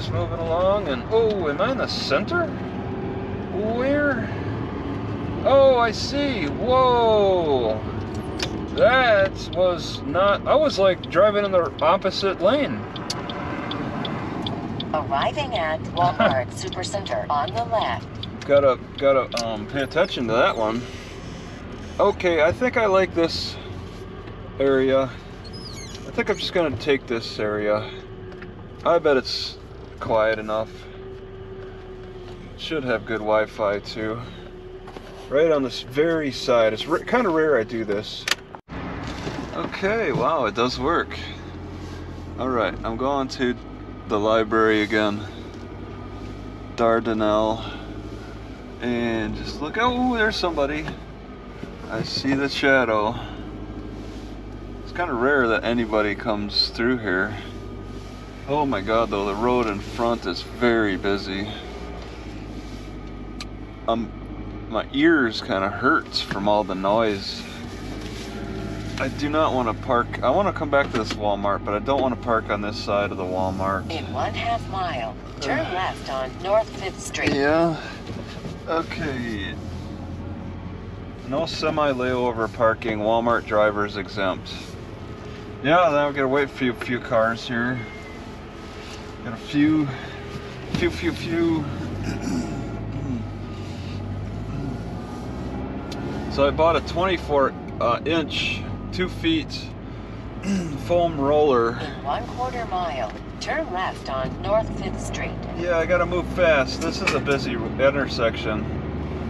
just moving along, and oh, am I in the center? Where? Oh, I see. Whoa. That was not... I was like driving in the opposite lane. Arriving at Walmart Supercenter on the left. Gotta pay attention to that one. Okay, I think I like this area. I think I'm just gonna take this area. I bet it's quiet enough. Should have good Wi-Fi too. Right on this very side. It's kind of rare I do this. Okay, wow, it does work. Alright, I'm going to the library again. Dardanelle. And just look, oh, there's somebody. I see the shadow. It's kind of rare that anybody comes through here. Oh my god, though, the road in front is very busy. My ears kind of hurts from all the noise. I do not want to park. I want to come back to this Walmart, but I don't want to park on this side of the Walmart. In 1/2 mile, turn left on North 5th Street. Yeah. Okay. No semi-layover parking. Walmart drivers exempt. Yeah, then we gotta wait for a few cars here. Got a few. So I bought a 24-inch, 2 feet foam roller. In 1/4 mile, turn left on North 5th Street. Yeah, I gotta move fast. This is a busy intersection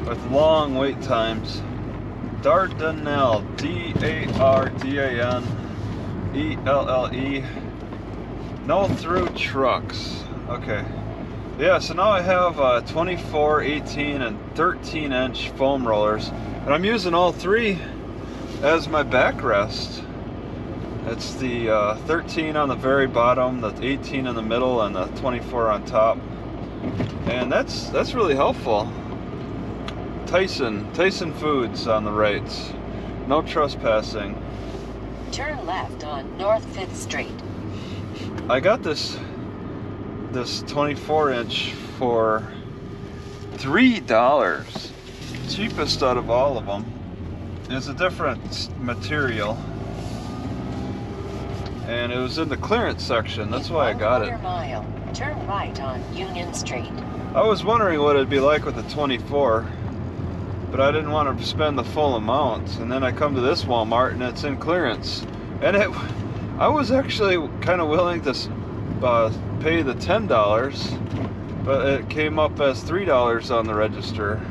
with long wait times. Dardanelle, D-A-R-D-A-N-E-L-L-E. No through trucks. Okay. Yeah, so now I have 24, 18, and 13-inch foam rollers. And I'm using all three as my backrest. It's the 13 on the very bottom, the 18 in the middle, and the 24 on top. And that's really helpful. Tyson Foods on the right. No trespassing. Turn left on North 5th Street. I got this 24-inch for $3. Cheapest out of all of them. It's a different material. And it was in the clearance section. That's why I got it. 1/4 mile, turn right on Union Street. I was wondering what it'd be like with the 24, but I didn't want to spend the full amount. And then I come to this Walmart and it's in clearance. And I was actually kind of willing to pay the $10, but it came up as $3 on the register.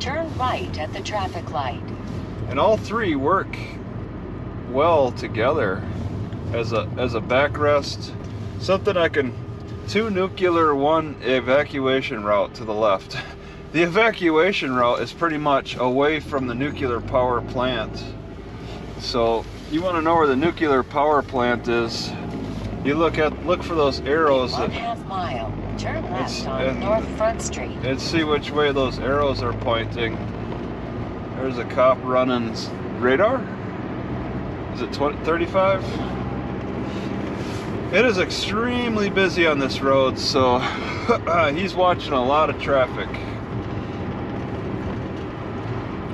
Turn right at the traffic light. And all three work well together as a backrest. Something I can 2 nuclear, 1 evacuation route to the left. The evacuation route is pretty much away from the nuclear power plant. So you want to know where the nuclear power plant is. You look for those arrows. 1/2 mile, turn left on North Front Street. And see which way those arrows are pointing. There's a cop running radar. Is it 35? It is extremely busy on this road, so he's watching a lot of traffic.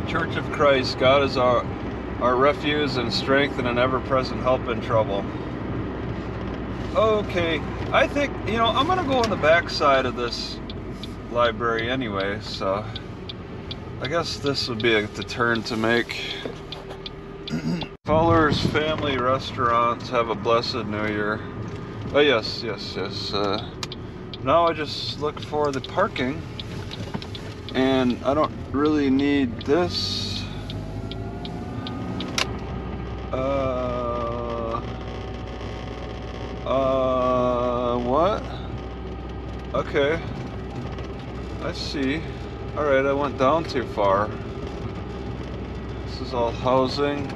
Church of Christ, God is our refuge and strength and an ever-present help in trouble. Okay, I think, I'm gonna go on the back side of this library anyway, so I guess this would be the turn to make. Fowler's Family Restaurants, have a blessed New Year. Oh yes. Now I just look for the parking, and I don't really need this. What? Okay. I see. Alright, I went down too far. This is all housing.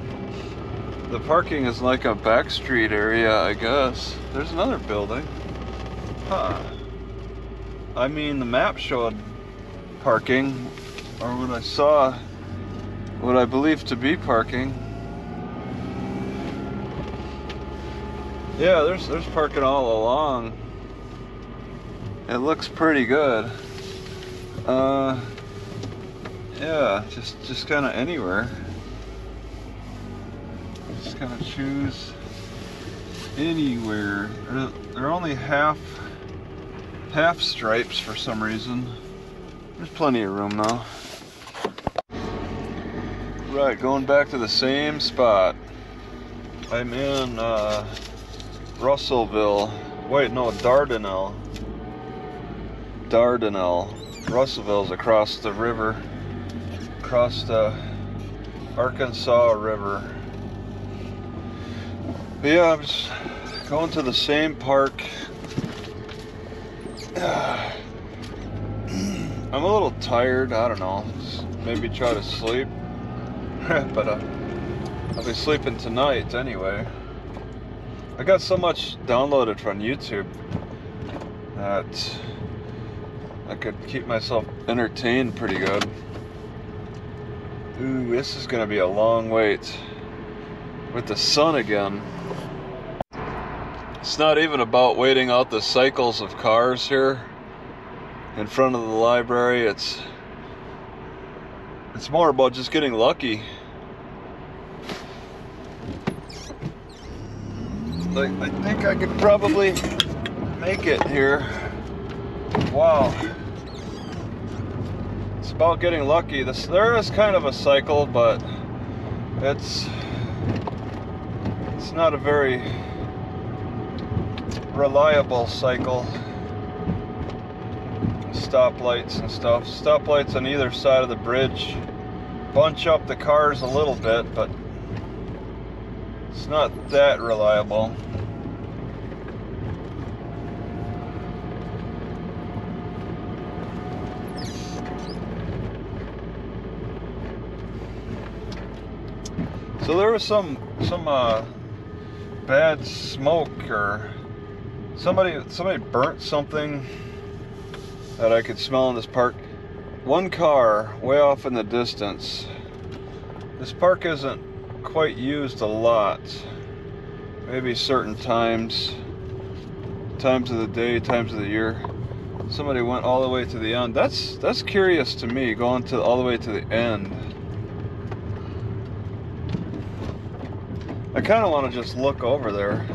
The parking is like a back street area, I guess. There's another building. Huh. I mean, the map showed parking, or what I believe to be parking. Yeah, there's parking all along. It looks pretty good. Yeah, just kind of anywhere. Just kind of choose anywhere. They're only half stripes for some reason. There's plenty of room though. Right, going back to the same spot. I'm in Russellville. Wait, no, Dardanelle. Russellville's across the river, across the Arkansas River. But yeah, I'm just going to the same park. I'm a little tired, I don't know, just maybe try to sleep. But I'll be sleeping tonight anyway. I got so much downloaded from YouTube that I could keep myself entertained pretty good. Ooh, this is gonna be a long wait with the sun again. It's not even about waiting out the cycles of cars here in front of the library. It's more about just getting lucky. Like, I think I could probably make it here. Wow. It's about getting lucky. There is kind of a cycle, but it's not a very reliable cycle. Stoplights and stuff. Stoplights on either side of the bridge bunch up the cars a little bit, but it's not that reliable. So there was some bad smoke, or somebody burnt something that I could smell in this park. One car way off in the distance. This park isn't quite used a lot. Maybe certain times of the day, times of the year. Somebody went all the way to the end. That's curious to me, going all the way to the end. I kind of want to just look over there.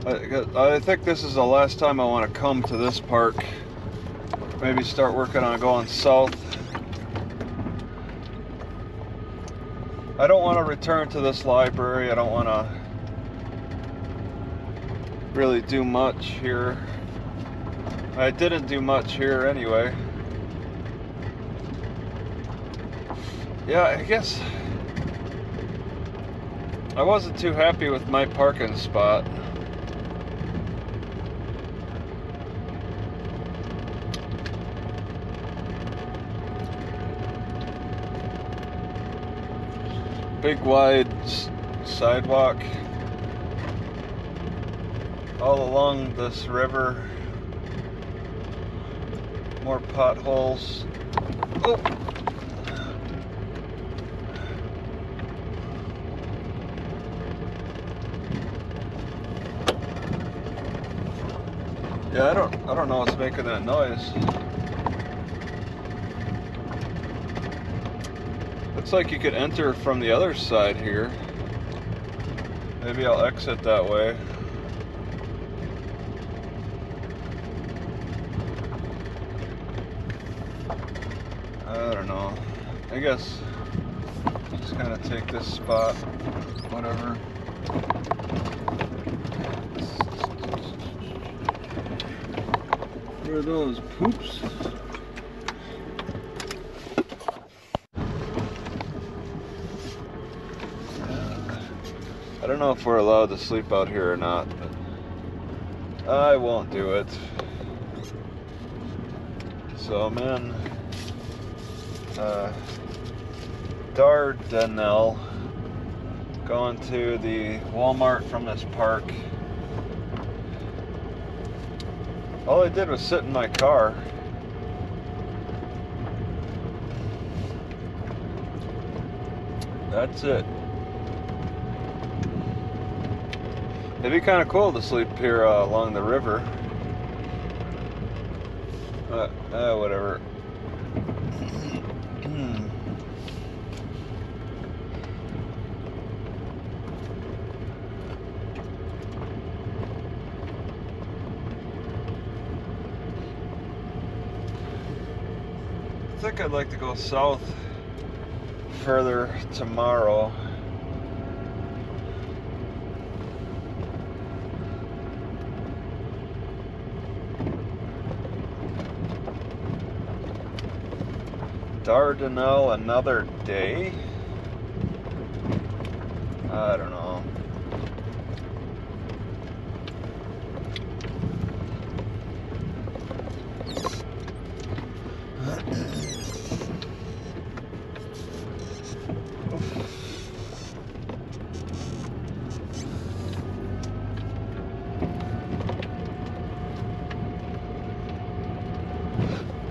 I think this is the last time I want to come to this park. Maybe start working on going south. I don't want to return to this library. I don't want to really do much here. I didn't do much here anyway. Yeah, I guess I wasn't too happy with my parking spot. Big wide sidewalk all along this river. More potholes. Oh! Yeah, I don't know what's making that noise. Looks like you could enter from the other side here. Maybe I'll exit that way. I don't know. I guess just kind of take this spot, whatever. What are those poops? I don't know if we're allowed to sleep out here or not, but I won't do it. So I'm in Dardanelle, going to the Walmart from this park. All I did was sit in my car. That's it. It'd be kind of cool to sleep here along the river. Whatever. I think I'd like to go south further tomorrow. Dardanelle another day? I don't know.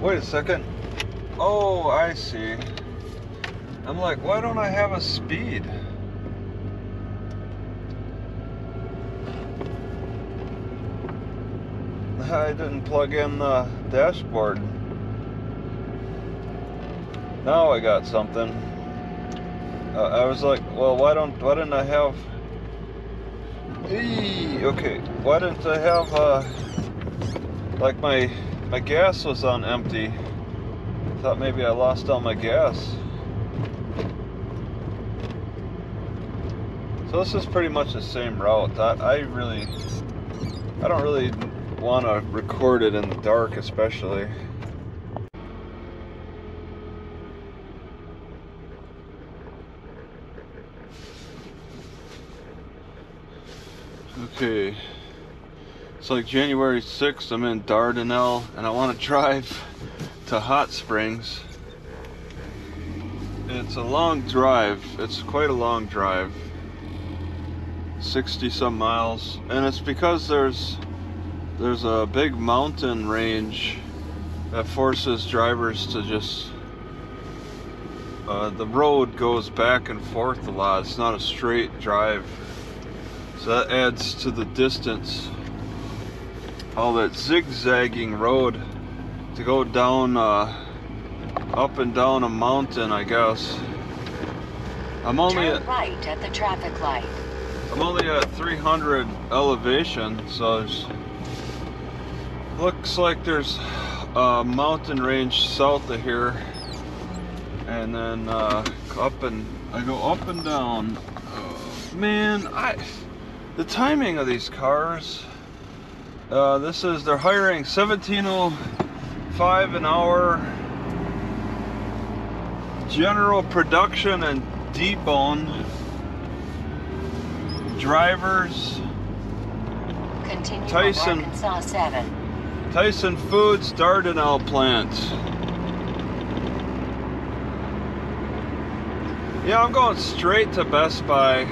Wait a second. Oh, I see. I'm like, why don't I have a speed? I didn't plug in the dashboard. Now I got something. I was like, well, why didn't I have? Okay, why didn't I have? Like my gas was on empty. Thought maybe I lost all my gas. So this is pretty much the same route. I don't really want to record it in the dark, especially. Okay, it's like January 6th. I'm in Dardanelle, and I want to drive to Hot Springs. It's a long drive. It's quite a long drive. 60 some miles, and it's because there's a big mountain range that forces drivers to just the road goes back and forth a lot. It's not a straight drive, so that adds to the distance. All that zigzagging road to go down up and down a mountain, I guess. I'm only Turn right at the traffic light. I'm only at 300 elevation, so looks like there's a mountain range south of here, and then I go up and down. Man, the timing of these cars. They're hiring $17.05 an hour. General production and debone drivers. Continue Tyson, Arkansas 7. Tyson Foods Dardanelle plant. Yeah, I'm going straight to Best Buy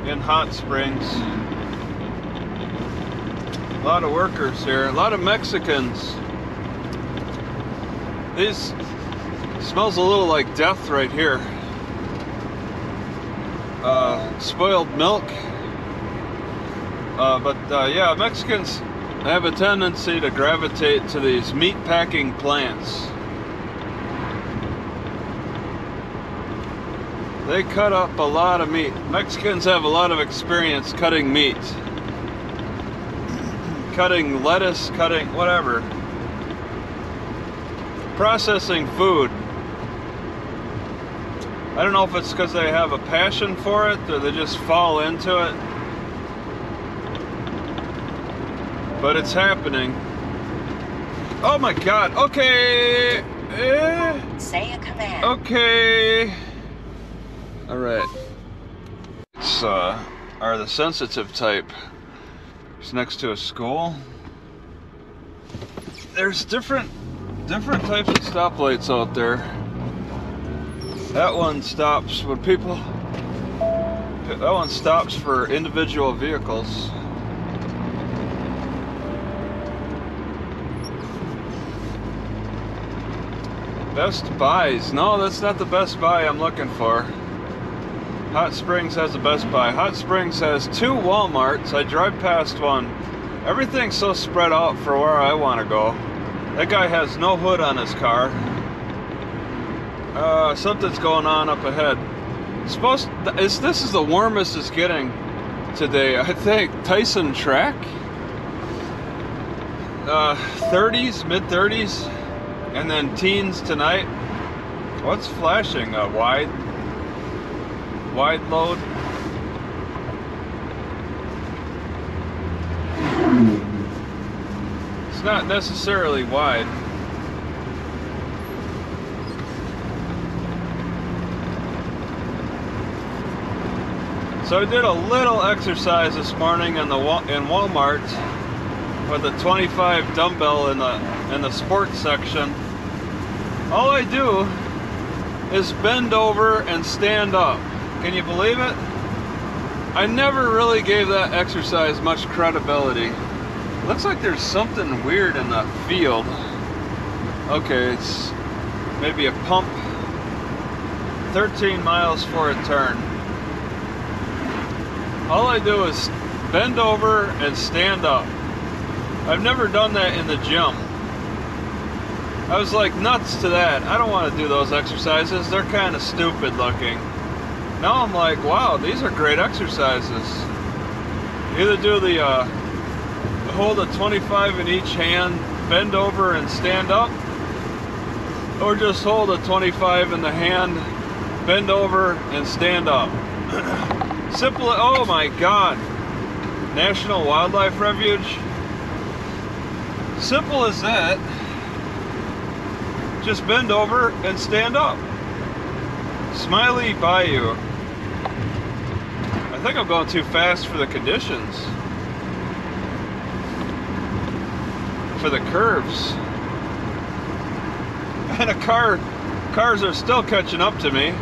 in Hot Springs. A lot of workers here, a lot of Mexicans. These smells a little like death right here. Spoiled milk. Yeah, Mexicans have a tendency to gravitate to these meat packing plants. They cut up a lot of meat. Mexicans have a lot of experience cutting meat. Cutting lettuce, cutting whatever. Processing food. I don't know if it's because they have a passion for it or they just fall into it. But it's happening. Oh my God, okay. Say a command. Okay. All right. It's are the sensitive type. It's next to a school. There's different types of stoplights out there. That one stops when people. That one stops for individual vehicles. Best Buys. No, that's not the Best Buy I'm looking for. Hot Springs has a Best Buy. Hot Springs has 2 Walmarts. I drive past one. Everything's so spread out for where I want to go. That guy has no hood on his car. Something's going on up ahead. This is the warmest it's getting today, I think. Tyson track. 30s, mid 30s, and then teens tonight. What's flashing? A wide load. It's not necessarily wide. So I did a little exercise this morning in Walmart with a 25 dumbbell in the sports section. All I do is bend over and stand up. Can you believe it? I never really gave that exercise much credibility. Looks like there's something weird in the field. Okay, it's maybe a pump. 13 miles for a turn. All I do is bend over and stand up. I've never done that in the gym. I was like nuts to that. I don't want to do those exercises. They're kind of stupid looking. Now I'm like, wow, these are great exercises. Either do the hold a 25 in each hand, bend over and stand up, or just hold a 25 in the hand, bend over and stand up. Simple. Oh my God. National Wildlife Refuge. Simple as that. Just bend over and stand up. Smiley Bayou. I think I'm going too fast for the conditions. For the curves. And cars are still catching up to me.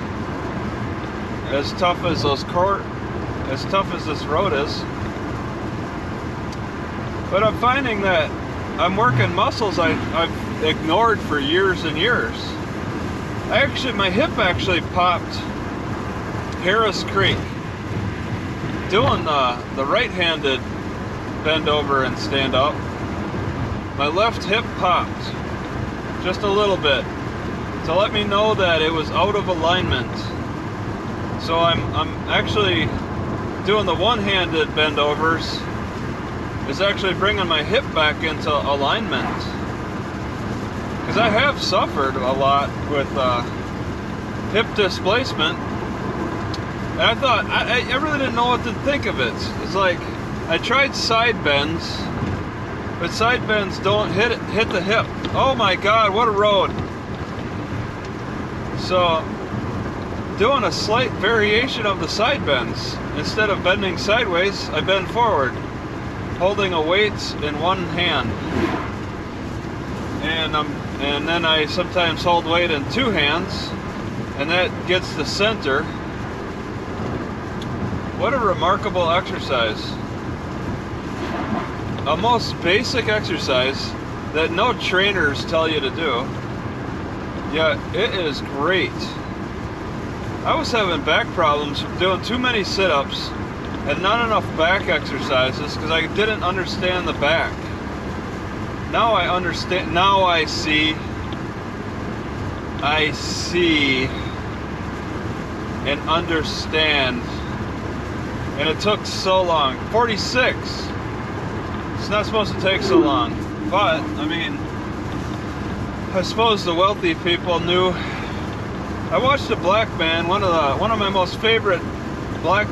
As tough as this road is. But I'm finding that I'm working muscles I've ignored for years and years. My hip actually popped Harris Creek. Doing the right-handed bend over and stand up. My left hip popped just a little bit to let me know that it was out of alignment. So I'm actually doing the one-handed bend overs is actually bringing my hip back into alignment. Because I have suffered a lot with hip displacement. And I thought, I really didn't know what to think of it. It's like, I tried side bends, but side bends don't hit the hip. Oh my God, what a road. So, doing a slight variation of the side bends. Instead of bending sideways, I bend forward, holding a weight in one hand. And then I sometimes hold weight in two hands, and that gets the center. What a remarkable exercise. A most basic exercise that no trainers tell you to do. Yet it is great. I was having back problems from doing too many sit-ups and not enough back exercises because I didn't understand the back. Now I understand. Now I see and understand. And it took so long. 46. It's not supposed to take so long. But, I mean, I suppose the wealthy people knew. I watched a black man, one of my most favorite black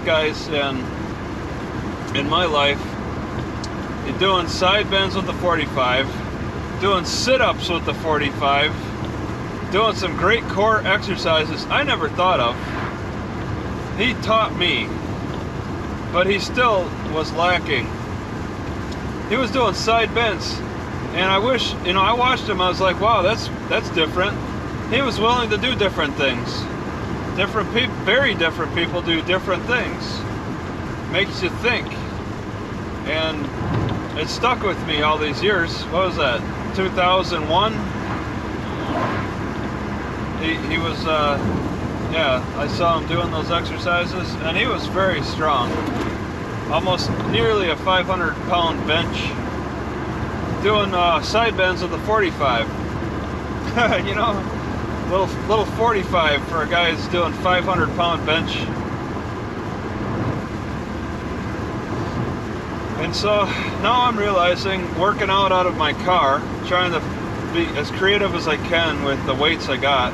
guys in my life, doing side bends with the 45, doing sit-ups with the 45, doing some great core exercises I never thought of. He taught me, but he still was lacking. He was doing side bends, and I wish, I watched him, I was like, wow, that's different. He was willing to do different things. Different people, very different people do different things. Makes you think. And it stuck with me all these years. What was that? 2001? He was, yeah, I saw him doing those exercises, and he was very strong. Almost nearly a 500-pound bench. doing side bends with the 45. You know, little 45 for a guy who's doing 500-pound bench. And so now I'm realizing, working out of my car, trying to be as creative as I can with the weights I got,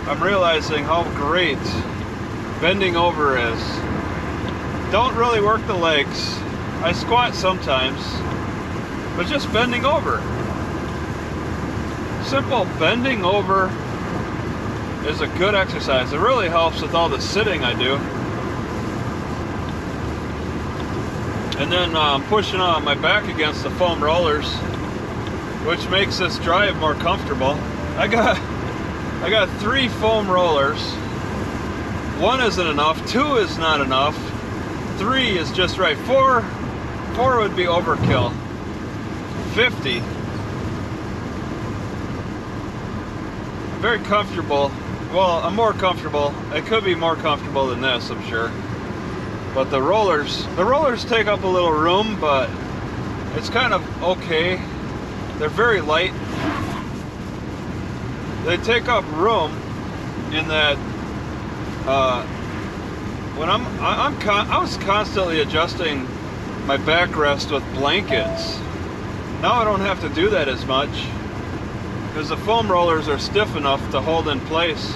I'm realizing how great bending over is. Don't really work the legs. I squat sometimes, but just bending over. Simple bending over is a good exercise. It really helps with all the sitting I do. And then pushing my back against the foam rollers, which makes this drive more comfortable. I got 3 foam rollers. 1 isn't enough, 2 is not enough, 3 is just right. 4 would be overkill. 50. Very comfortable. Well, I'm more comfortable. It could be more comfortable than this, I'm sure. But the rollers take up a little room, but it's kind of okay. They're very light. They take up room in that when I was constantly adjusting my backrest with blankets. Now I don't have to do that as much because the foam rollers are stiff enough to hold in place.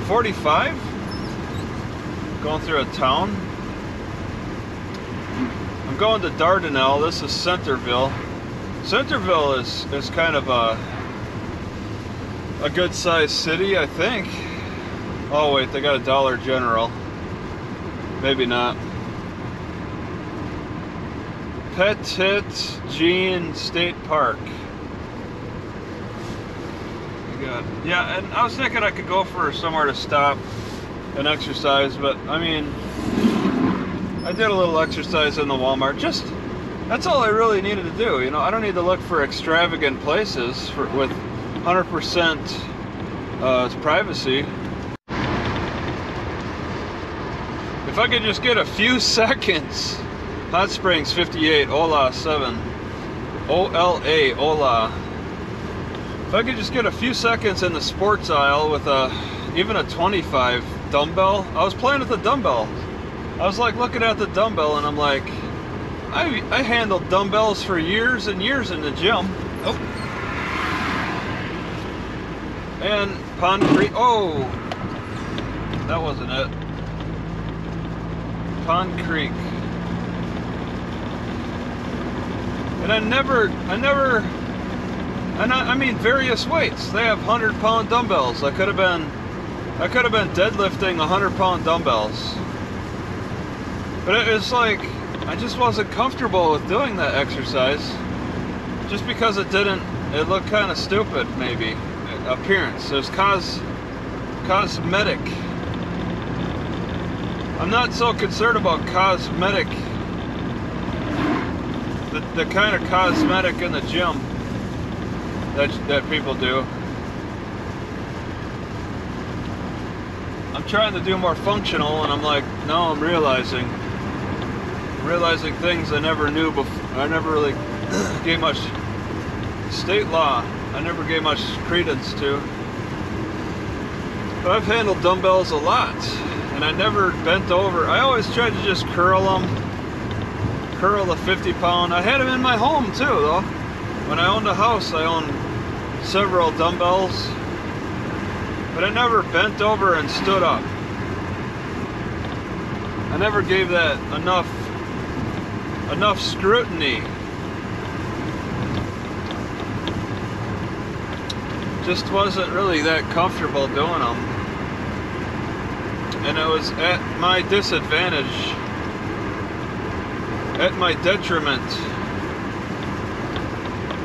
45? Going through a town. I'm going to Dardanelle. This is Centerville. Centerville is kind of a good sized city, I think. Oh wait, they got a Dollar General. Maybe not. Petit Jean State Park. Yeah, and I was thinking I could go for somewhere to stop and exercise, but I mean, I did a little exercise in the Walmart. Just, that's all I really needed to do. You know, I don't need to look for extravagant places with 100% privacy. If I could just get a few seconds. Hot Springs 58, Ola 7. OLA, Ola. If I could just get a few seconds in the sports aisle with even a 25 dumbbell. I was playing with the dumbbell. I was like looking at the dumbbell and I'm like, I handled dumbbells for years and years in the gym. Oh. And Pond Creek, oh, that wasn't it. Pond Creek. And I mean various weights. They have 100-pound dumbbells. I could have been deadlifting 100-pound dumbbells. But it's like, I just wasn't comfortable with doing that exercise. Just because it looked kind of stupid, maybe. Appearance. It was cosmetic. I'm not so concerned about cosmetic. The kind of cosmetic in the gym that people do. I'm trying to do more functional, and I'm like, no, I'm realizing things I never knew before. I never really gave much state law. I never gave much credence to. But I've handled dumbbells a lot, and I never bent over. I always tried to just curl them. Curl the 50-pound. I had them in my home too, though. When I owned a house, I owned several dumbbells, but I never bent over and stood up. I never gave that enough scrutiny. Just wasn't really that comfortable doing them, and it was at my disadvantage. At my detriment.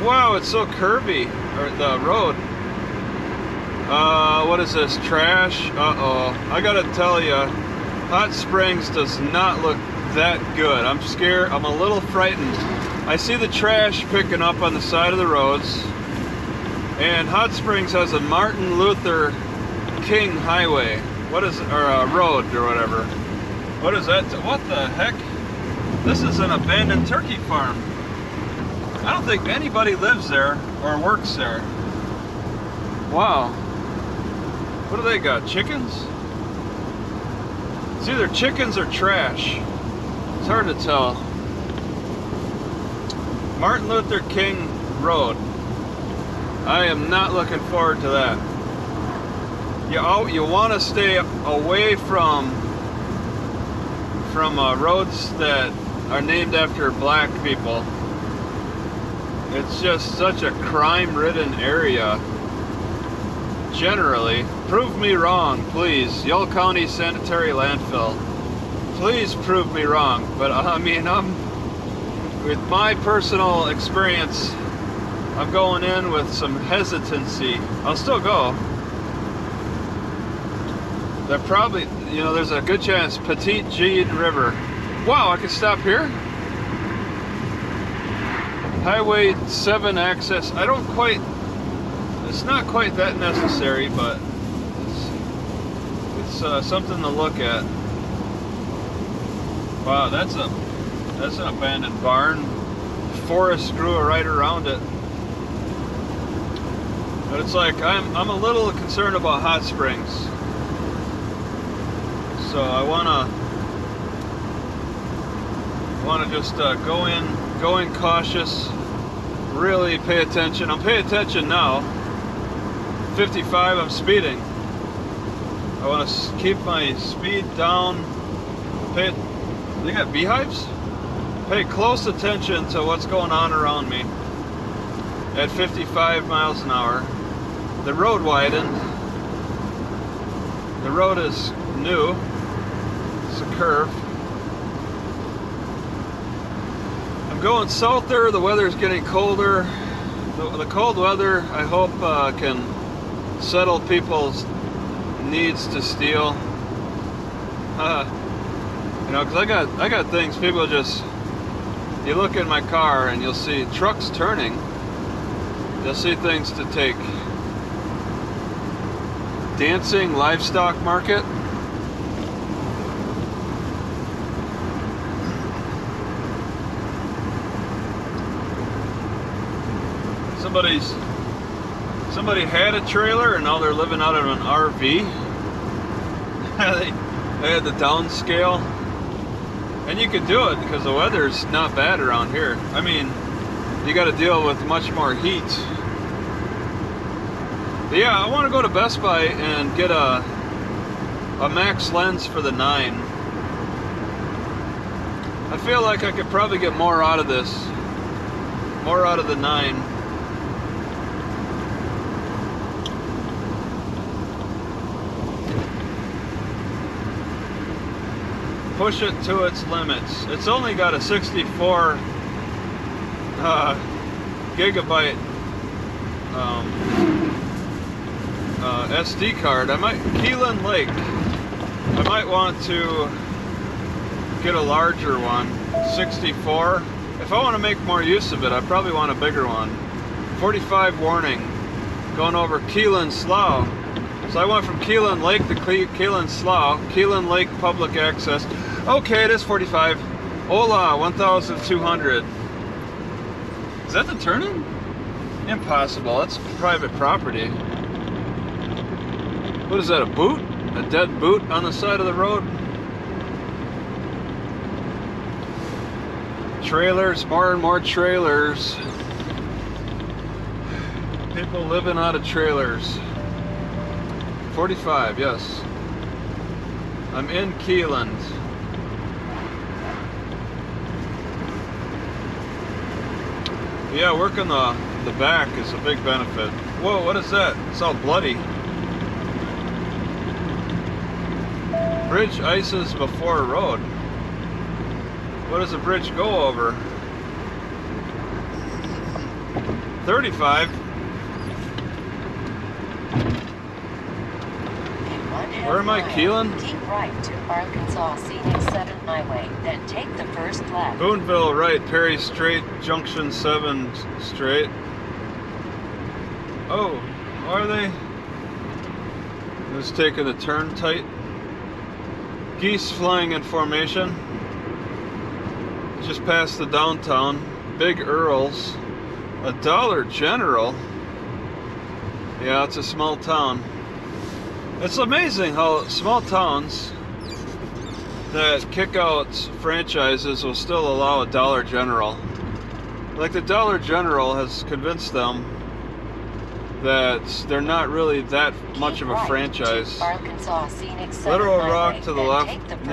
Wow, it's so curvy, or the road. What is this, trash? Uh-oh. I gotta tell you, Hot Springs does not look that good. I'm scared, I'm a little frightened. I see the trash picking up on the side of the roads, and Hot Springs has a Martin Luther King Highway. What is it, or a road, or whatever. What is that? What the heck? This is an abandoned turkey farm. I don't think anybody lives there or works there. Wow. What do they got? Chickens? It's either chickens or trash. It's hard to tell. Martin Luther King Road. I am not looking forward to that. You want to stay away from roads that are named after black people. It's just such a crime-ridden area. Generally, prove me wrong, please. Yell County Sanitary Landfill. Please prove me wrong. But I mean, with my personal experience, I'm going in with some hesitancy. I'll still go. They're probably, you know, there's a good chance. Petite Jean River. Wow, I could stop here? Highway 7 access. I don't quite, it's not quite that necessary, but it's something to look at. Wow, that's an abandoned barn. Forest grew right around it. But it's like, I'm a little concerned about hot springs. So I wanna just go in cautious, really pay attention. I'm paying attention now. 55, I'm speeding. I want to keep my speed down. They got beehives? Pay close attention to what's going on around me. At 55 miles an hour. The road widened. The road is new. It's a curve. I'm going south there. The weather's getting colder. The cold weather, I hope, can settle people's needs to steal. You know, because I got things. People just, you look in my car and you'll see trucks turning. You'll see things to take. Dancing livestock market. Somebody had a trailer and now they're living out of an RV. They had the downscale. And you could do it because the weather's not bad around here. I mean, you got to deal with much more heat. But yeah, I want to go to Best Buy and get a max lens for the 9. I feel like I could probably get more out of this. More out of the 9. Push it to its limits. It's only got a 64 gigabyte SD card. Keelan Lake. I might want to get a larger one. 64. If I want to make more use of it, I probably want a bigger one. 45 warning. Going over Keelan Slough. So I went from Keelan Lake to Keelan Slough. Keelan Lake public access. Okay, it is 45. Hola, 1,200. Is that the turning? Impossible. That's private property. What is that, a boot? A dead boot on the side of the road? Trailers, more and more trailers. People living out of trailers. 45, yes. I'm in Keeland. Yeah, working the back is a big benefit. Whoa, what is that? It's all bloody. Bridge ices before road. What does a bridge go over? 35. Where am I, Keelan? Keep right to Arkansas Scenic 7 Highway, then take the first left. Boonville right, Perry Straight, Junction 7 straight. Oh, are they? Just taking a turn tight. Geese flying in formation. Just past the downtown. Big Earls. A Dollar General? Yeah, it's a small town. It's amazing how small towns that kick out franchises will still allow a Dollar General. Like the Dollar General has convinced them that they're not really that much of a franchise. Literal Rock to the left,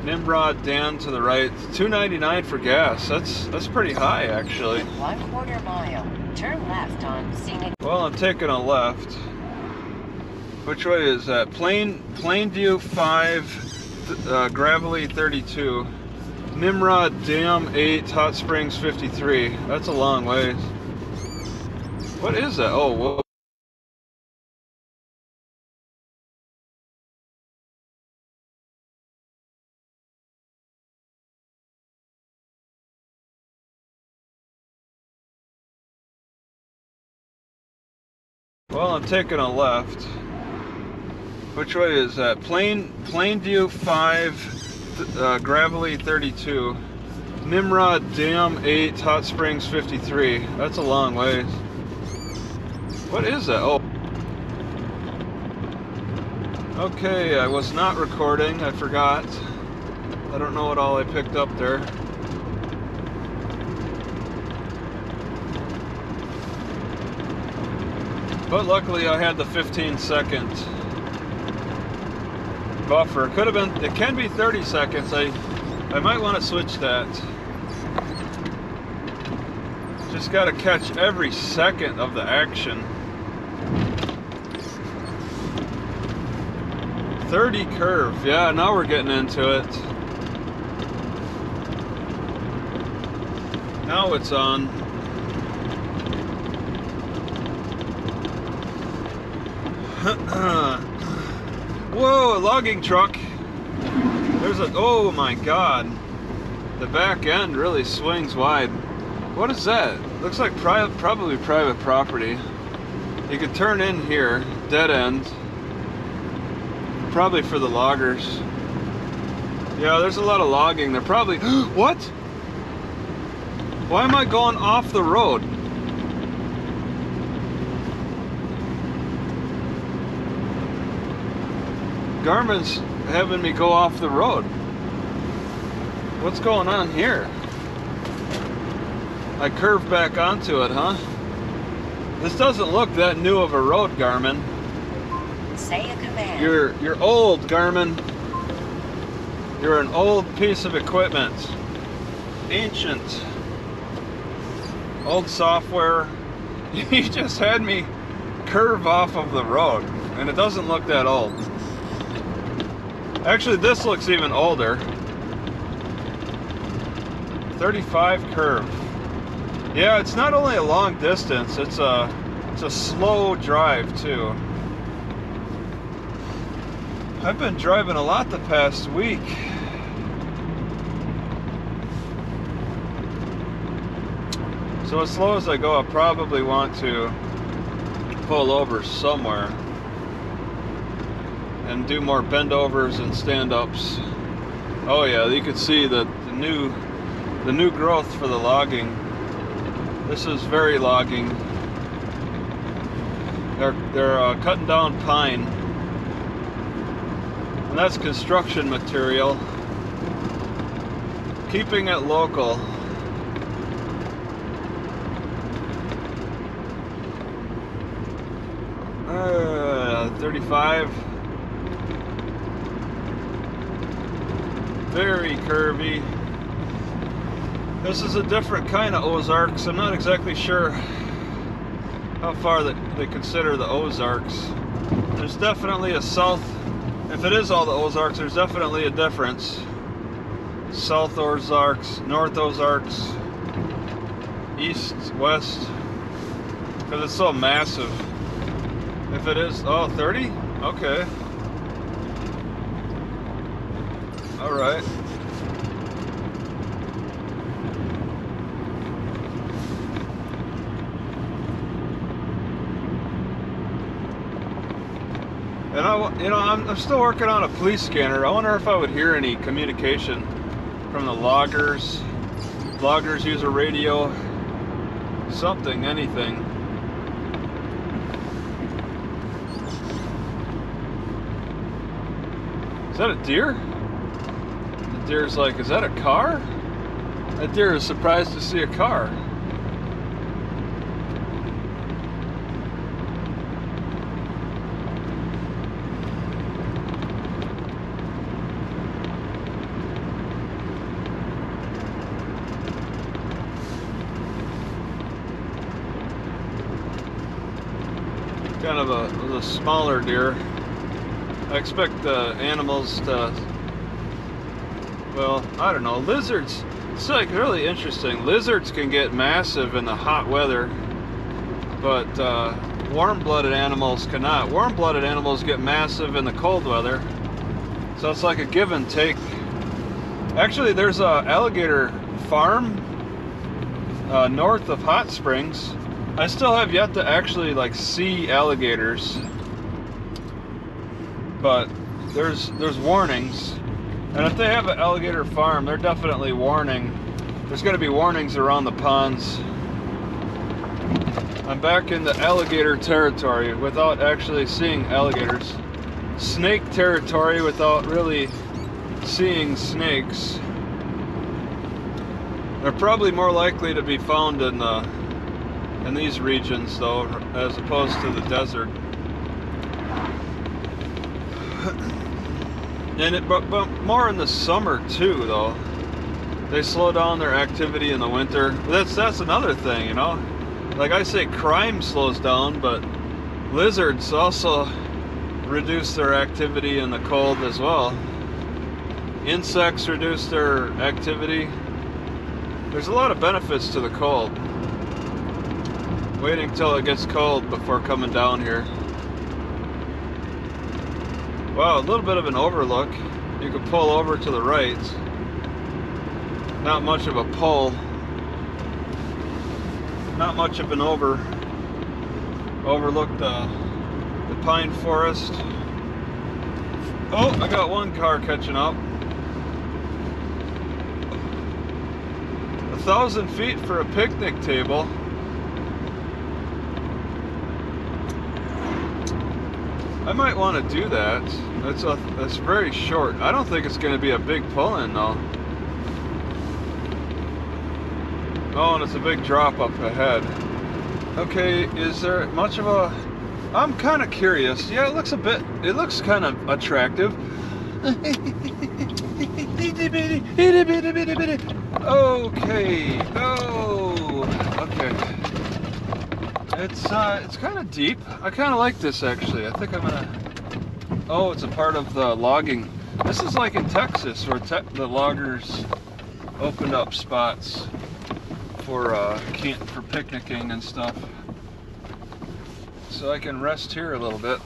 Nimrod Dan to the right. $2.99 for gas. That's pretty high actually. 1/4 mile. Turn left on Scenic. Well, I'm taking a left. Which way is that? Plainview 5, Gravelly 32. Nimrod Dam 8, Hot Springs 53. That's a long ways. What is that? Oh, whoa. Well, I'm taking a left. Which way is that? Plainview 5, Gravelly 32. Nimrod Dam 8, Hot Springs 53. That's a long ways. What is that? Oh. Okay, I was not recording. I forgot. I don't know what all I picked up there. But luckily I had the 15-second buffer. Could have been, it can be 30 seconds. I might want to switch that. Just got to catch every second of the action. 30 curve. Yeah, now we're getting into it. Now it's on. Whoa, a logging truck. There's a, oh my god. The back end really swings wide. What is that? Looks like probably private property. You could turn in here, dead end. Probably for the loggers. Yeah, there's a lot of logging. They're probably, what? Why am I going off the road? Garmin's having me go off the road. What's going on here? I curved back onto it, huh? This doesn't look that new of a road, Garmin. Say a command. You're old, Garmin. You're an old piece of equipment. Ancient. Old software. You just had me curve off of the road, and it doesn't look that old. Actually, this looks even older. 35 curve. Yeah, it's not only a long distance, it's a slow drive too. I've been driving a lot the past week. So as slow as I go, I'll probably want to pull over somewhere and do more bendovers and stand-ups. Oh yeah, you can see the new growth for the logging. This is very logging. They're cutting down pine, and that's construction material. Keeping it local. Uh, 35. Very curvy. This is a different kind of Ozarks. I'm not exactly sure how far that they consider the Ozarks. There's definitely a south. If it is all the Ozarks, there's definitely a difference. South Ozarks, North Ozarks, East, West, because it's so massive. If it is, oh, 30? Okay. All right. And I'm still working on a police scanner. I wonder if I would hear any communication from the loggers. Loggers use a radio. something, anything. Is that a deer? The deer's like, is that a car? That deer is surprised to see a car. Kind of a smaller deer. I expect the animals to, well, I don't know, lizards, it's like really interesting. Lizards can get massive in the hot weather, but warm-blooded animals cannot. Warm-blooded animals get massive in the cold weather. So it's like a give and take. Actually, there's a alligator farm north of Hot Springs. I still have yet to actually like see alligators, but there's warnings, and if they have an alligator farm, they're definitely warning. There's going to be warnings around the ponds. I'm back in the alligator territory without actually seeing alligators. Snake territory without really seeing snakes. They're probably more likely to be found in these regions, though, as opposed to the desert. And but more in the summer too, though. They slow down their activity in the winter. That's another thing, you know. Like I say, crime slows down, but lizards also reduce their activity in the cold as well. Insects reduce their activity. There's a lot of benefits to the cold. Waiting till it gets cold before coming down here. Wow, a little bit of an overlook. You can pull over to the right. Not much of a pull. Not much of an overlook the pine forest. Oh, I got one car catching up. 1,000 feet for a picnic table. I might want to do that. That's very short. I don't think it's going to be a big pull-in though. Oh, and it's a big drop up ahead. Okay, is there much of a... I'm kind of curious. Yeah, it looks kind of attractive. Okay. Oh, okay. It's kind of deep. I kind of like this actually. I think I'm gonna... Oh, it's a part of the logging. This is like in Texas, where the loggers opened up spots for picnicking and stuff. So I can rest here a little bit.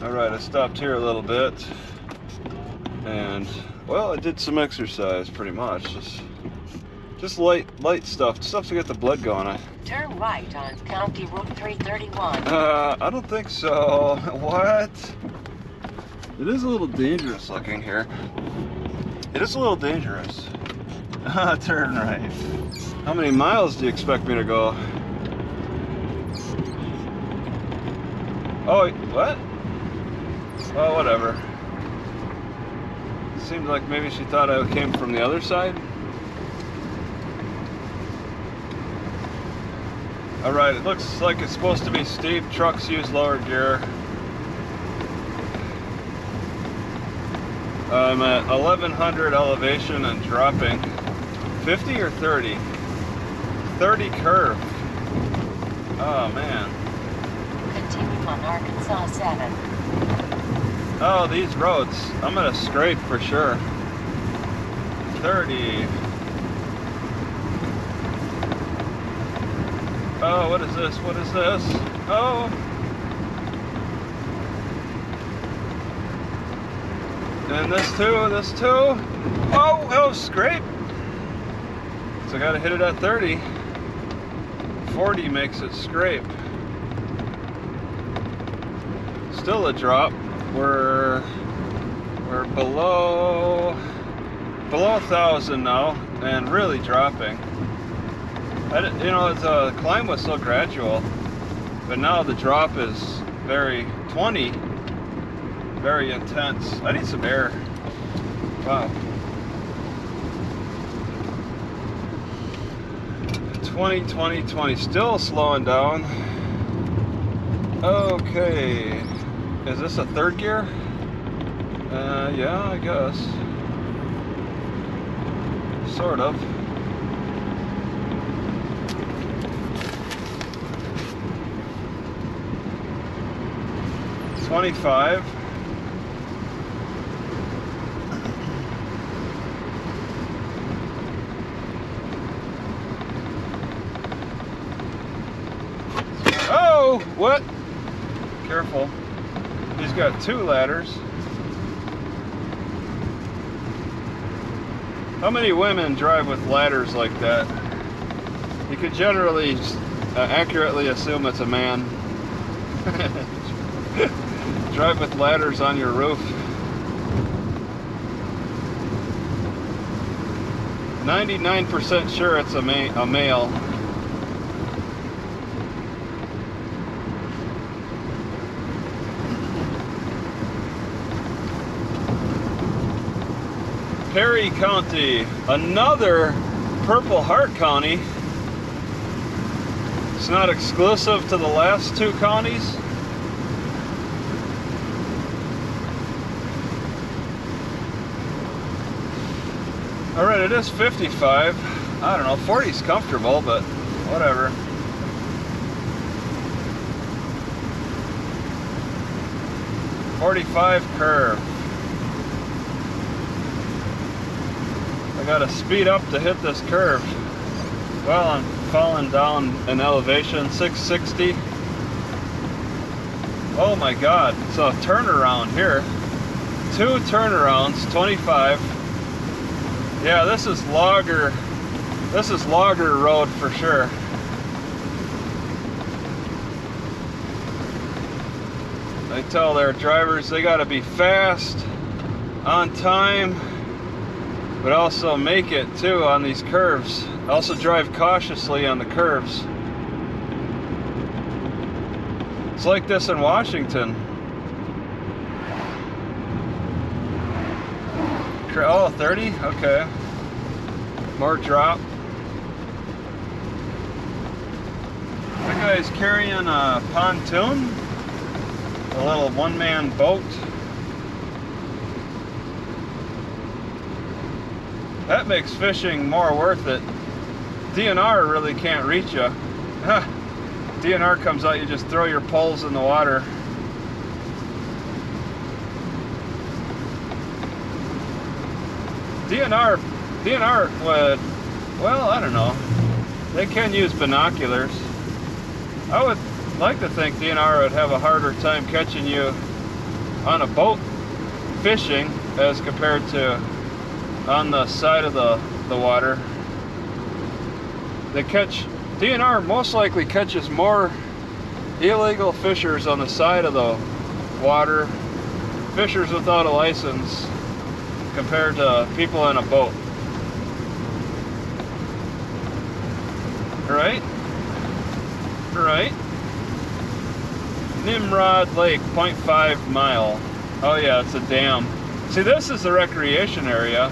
Alright, I stopped here a little bit, and well, I did some exercise pretty much. Just light stuff to get the blood going. Turn right on County Road 331. I don't think so. What? It is a little dangerous looking here. It is a little dangerous. Turn right. How many miles do you expect me to go? Oh, what? Well, whatever. Seemed like maybe she thought I came from the other side. Alright, it looks like it's supposed to be steep. Trucks use lower gear. I'm at 1100 elevation and dropping. 50 or 30? 30 curve. Oh man. Continue on Arkansas 7. Oh, these roads. I'm gonna scrape for sure. 30. Oh, what is this? What is this? Oh. And this too, this too. Oh, scrape. So I gotta hit it at 30. 40 makes it scrape. Still a drop. We're below 1,000 now, and really dropping. You know, the climb was so gradual, but now the drop is very 20, very intense. I need some air. Wow. 20, still slowing down. Okay, is this a third gear? Yeah, I guess. Sort of. $25. Oh, what? Careful. He's got 2 ladders. How many women drive with ladders like that? You could generally accurately assume it's a man. Drive with ladders on your roof. 99% sure it's a male. Perry County, another Purple Heart County. It's not exclusive to the last 2 counties. All right, it is 55. I don't know, 40's comfortable, but whatever. .45 curve. I gotta speed up to hit this curve. Well, I'm falling down in elevation, 660. Oh my God, so turnaround here. 2 turnarounds, 25. Yeah, this is logger road for sure. They tell their drivers they gotta be fast, on time, but also make it too on these curves. Also drive cautiously on the curves. It's like this in Washington. Oh, 30? Okay. More drop. That guy's carrying a pontoon, a little one-man boat. That makes fishing more worth it. DNR really can't reach you. DNR comes out, you just throw your poles in the water. DNR would, well, I don't know. They can use binoculars. I would like to think DNR would have a harder time catching you on a boat fishing as compared to on the side of the water. DNR most likely catches more illegal fishers on the side of the water, fishers without a license, compared to people in a boat. Right? Right? Nimrod Lake, 0.5 mile. Oh yeah, it's a dam. See, this is the recreation area.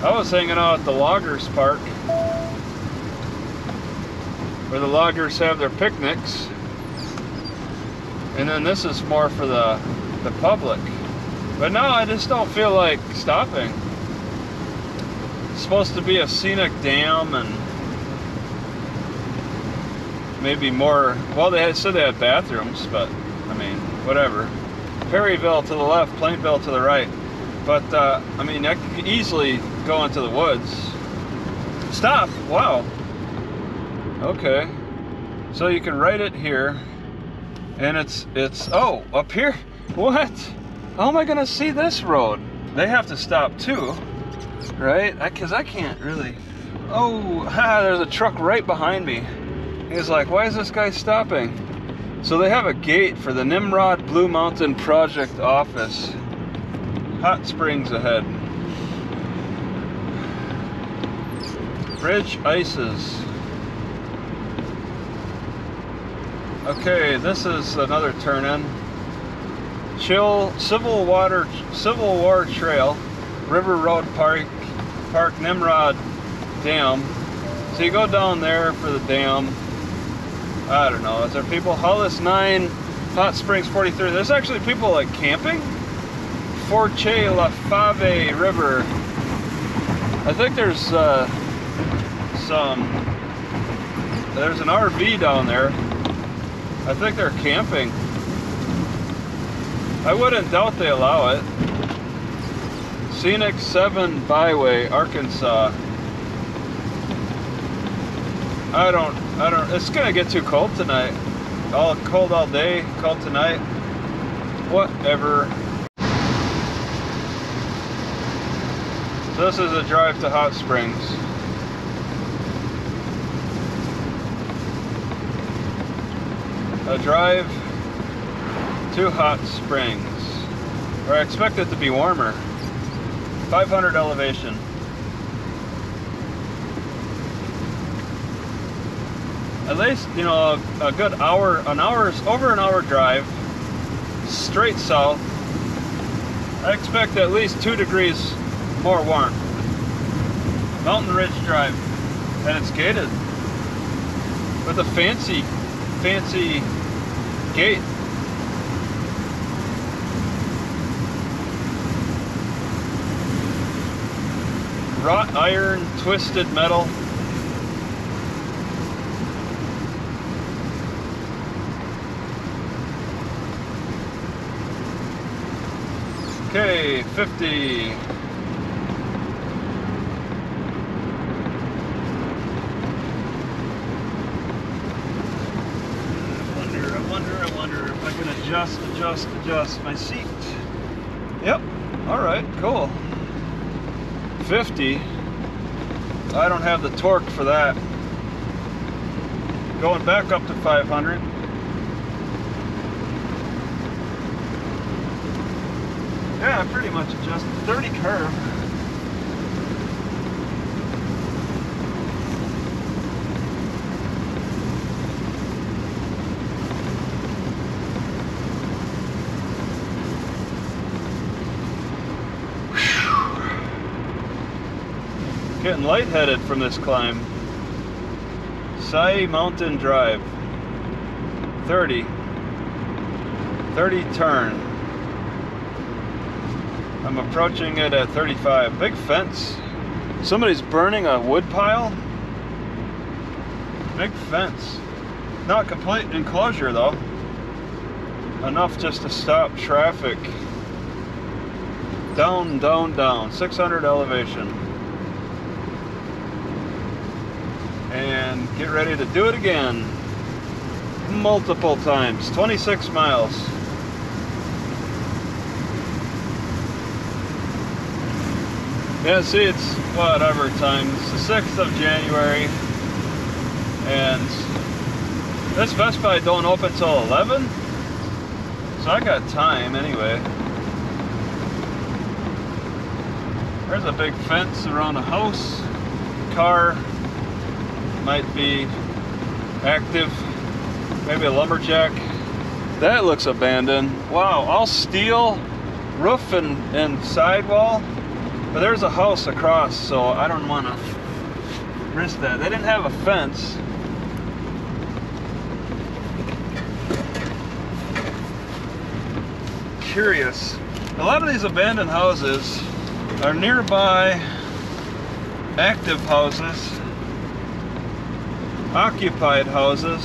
I was hanging out at the Loggers Park, where the loggers have their picnics. And then this is more for the public. But now I just don't feel like stopping. It's supposed to be a scenic dam and maybe more, well, they said they had bathrooms, but I mean, whatever. Perryville to the left, Plainville to the right. But I mean, I could easily go into the woods. Stop, wow. Okay, so you can write it here, and it's oh, up here, what? How am I gonna see this road? They have to stop too, right? Because I can't really, Oh, there's a truck right behind me. He's like, why is this guy stopping? So they have a gate for the Nimrod Blue Mountain Project office. Hot springs ahead. Bridge ices. Okay, this is another turn-in. Chill Civil War Trail, River Road Park Nimrod Dam. So you go down there for the dam. I don't know, is there people? Hollis 9, Hot Springs 43. There's actually people like camping. Forche La Fave River. I think there's there's an RV down there. I think they're camping. I wouldn't doubt they allow it. Scenic 7 Byway, Arkansas. I don't, it's gonna get too cold tonight. All cold all day, cold tonight. Whatever. So this is a drive to Hot Springs. A drive to Hot Springs. Or I expect it to be warmer. 500 elevation. At least, you know, a good hour, over an hour drive, straight south. I expect at least 2 degrees more warm. Mountain Ridge Drive. And it's gated. With a fancy gate. Wrought iron, twisted metal. Okay, 50. I wonder if I can adjust my seat. Yep, all right, cool. 50. I don't have the torque for that. Going back up to 500. Yeah, I pretty much adjusted. 30 curve. Getting lightheaded from this climb. Sai Mountain Drive. 30 turn. I'm approaching it at 35. Big fence. Somebody's burning a wood pile. Big fence. Not complete enclosure though. Enough just to stop traffic. Down, down, down. 600 elevation. And get ready to do it again. Multiple times. 26 miles. Yeah, see, it's whatever time. It's the 6th of January. And this Best Buy don't open till 11. So I got time anyway. There's a big fence around a house. Car might be active. Maybe a lumberjack. That looks abandoned. Wow, all steel roof and sidewall. But there's a house across, so I don't want to risk that. They didn't have a fence. Curious. A lot of these abandoned houses are nearby active houses. Occupied houses,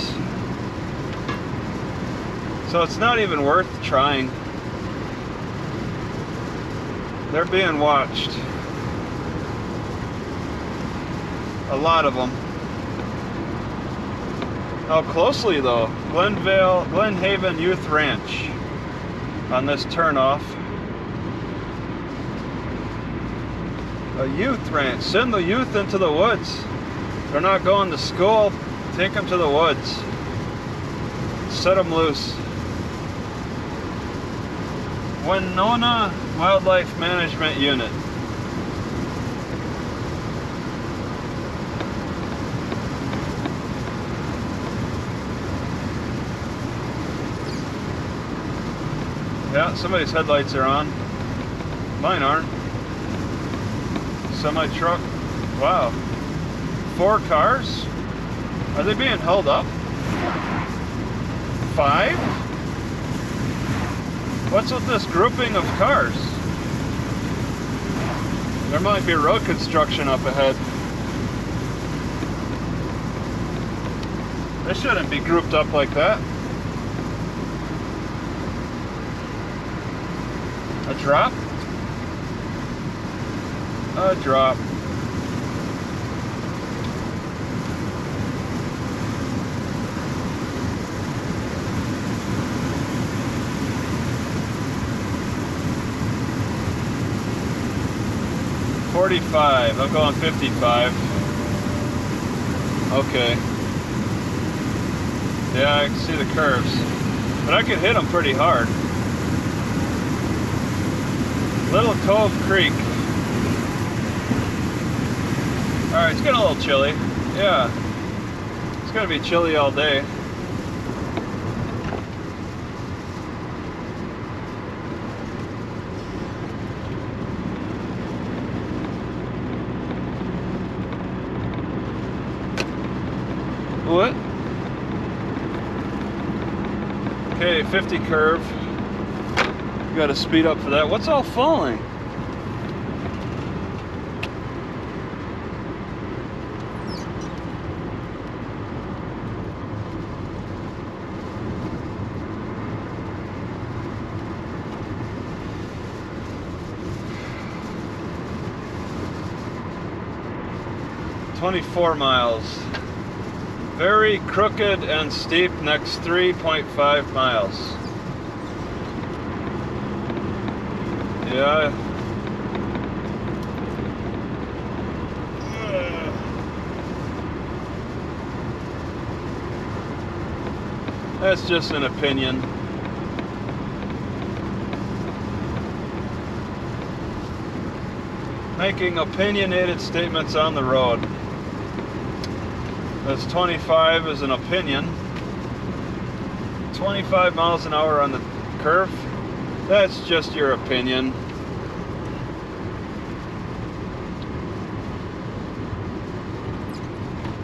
so it's not even worth trying. They're being watched. A lot of them. How closely though? Glenhaven Youth Ranch on this turnoff. A youth ranch. Send the youth into the woods. They're not going to school. Take them to the woods. Set them loose. Winona Wildlife Management Unit. Yeah, somebody's headlights are on. Mine aren't. Semi-truck. Wow. 4 cars? Are they being held up? 5? What's with this grouping of cars? There might be road construction up ahead. They shouldn't be grouped up like that. A drop? A drop. $45. I'm going 55. Okay. Yeah, I can see the curves. But I could hit them pretty hard. Little Cove Creek. Alright, it's getting a little chilly. Yeah. It's gonna be chilly all day. What? Okay, 50 curve. You gotta speed up for that. What's all falling? $24 miles. Very crooked and steep next 3.5 miles. Yeah. That's just an opinion. Making opinionated statements on the road. That's 25 is an opinion. 25 miles an hour on the curve. That's just your opinion.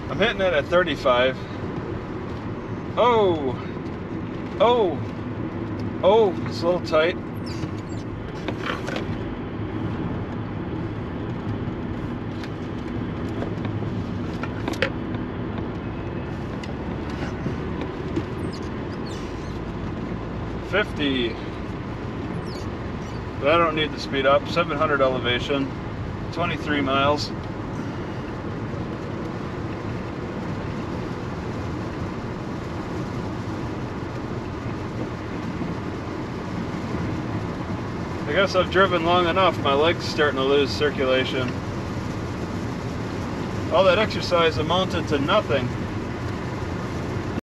I'm hitting it at 35. Oh! Oh! Oh, it's a little tight. $50. But I don't need to speed up. 700 elevation. 23 miles. I guess I've driven long enough. My legs starting to lose circulation. All that exercise amounted to nothing.